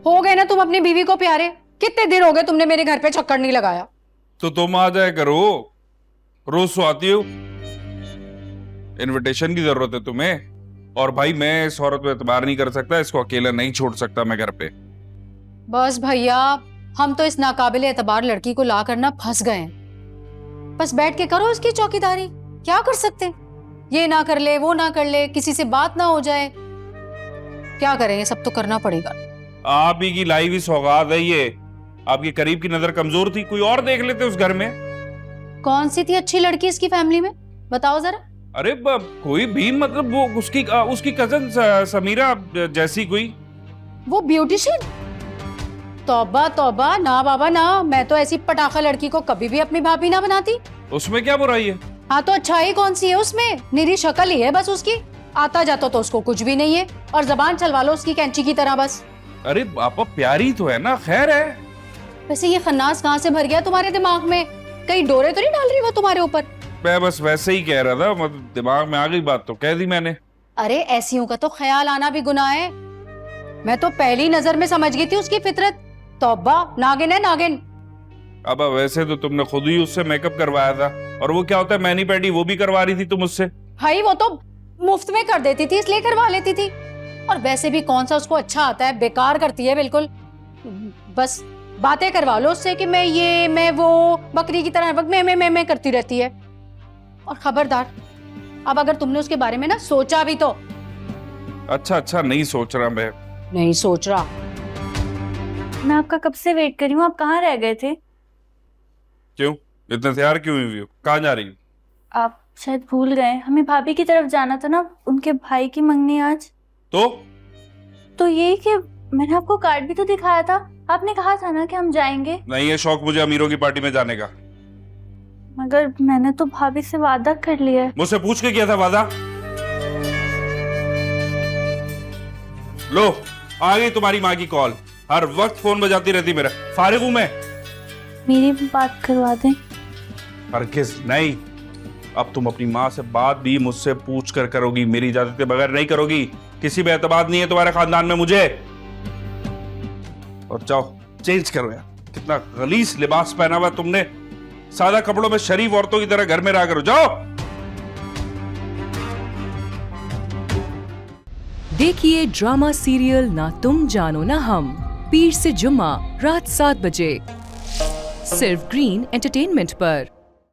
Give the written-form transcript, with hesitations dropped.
हो गए ना तुम अपनी बीवी को प्यारे। कितने दिन हो गए तुमने मेरे घर पे चक्कर नहीं लगाया। तो तुम आ जाए करो, रोज तो आती हो। इनविटेशन की जरूरत है तुम्हें। और भाई मैं इस औरत पे एतबार नहीं कर सकता, इसको अकेला नहीं छोड़ सकता मैं घर पे। बस भैया, हम तो इस नाकाबिले एतबार लड़की को ला करना फंस गए हैं। बस बैठ के करो इसकी चौकीदारी। क्या कर सकते हैं? ये ना कर ले, वो ना कर ले, किसी से बात ना हो जाए। क्या करें, ये सब तो करना पड़ेगा। आप ही की लाई हुई सौगात है ये। आपकी करीब की नजर कमजोर थी, कोई और देख लेते उस घर में। कौन सी थी अच्छी लड़की इसकी फैमिली में, बताओ जरा। अरे कोई भी, मतलब वो उसकी कजन समीरा जैसी कोई। वो ब्यूटिशियन? तौबा तौबा, ना बाबा ना। मैं तो ऐसी पटाखा लड़की को कभी भी अपनी भाभी ना बनाती। उसमें क्या बुराई है? हाँ तो अच्छाई कौन सी है उसमें? निरी शक्ल ही है बस उसकी। आता जाता तो उसको कुछ भी नहीं है, और जबान चलवा लो उसकी कैंची की तरह बस। अरे आपा प्यारी तो है ना, खैर है। वैसे ये खन्नास कहाँ से भर गया तुम्हारे दिमाग में? कहीं डोरे तो नहीं डाल रही वो तुम्हारे ऊपर? मैं बस वैसे ही कह रहा था, मतलब दिमाग में आ गई बात तो कह दी मैंने। अरे ऐसियों का तो ख्याल आना भी गुनाह है। मैं तो पहली नजर में समझ गई थी उसकी फितरत। तौबा, नागिन है नागिन। अब वैसे तो तुमने खुद ही उससे मेकअप करवाया था, और वो क्या होता है मैनी पेडी वो भी करवा रही थी तुम उससे। भाई वो तो मुफ्त में कर देती थी, इसलिए करवा लेती थी। और वैसे भी कौन सा उसको अच्छा आता है, बेकार करती है बिल्कुल। बस बातें करवा लो उससे कि मैं ये मैं वो, बकरी की तरह हर वक्त मैं करती रहती है। और खबरदार, अब अगर तुमने उसके बारे में ना सोचा भी तो। अच्छा नहीं सोच रहा मैं। नहीं सोच रहा? मैं आपका कब से वेट कर रही हूँ, आप कहाँ रह गए थे? क्यों इतना तैयार क्यों हुई हो? कहाँ जा रही हो? आप शायद भूल गए, हमें भाभी की तरफ जाना था ना, उनके भाई की मंगनी आज। तो ये कि मैंने आपको कार्ड भी तो दिखाया था, आपने कहा था ना कि हम जाएंगे। नहीं है शौक मुझे अमीरों की पार्टी में जाने का। मगर मैंने तो भाभी से वादा कर लिया है। मुझसे पूछ के किया था वादा? लो आ गई तुम्हारी माँ की कॉल, हर वक्त फोन बजाती रहती मेरा। फारिग हूं मैं। मेरी भी बात करवा दें। हरगिज़ नहीं। अब तुम अपनी माँ से बात भी मुझसे पूछ कर करोगी, मेरी इजाजत के बगैर नहीं करोगी। किसी पे एतबार नहीं है तुम्हारे खानदान में मुझे। और जाओ चेंज करो यार, कितना गलीज लिबास पहना हुआ तुमने। सादा कपड़ों में शरीफ औरतों की तरह घर में रहा करो, जाओ। देखिए ड्रामा सीरियल ना तुम जानो ना हम, पीर से जुम्मा रात 7 बजे, सिर्फ ग्रीन एंटरटेनमेंट पर।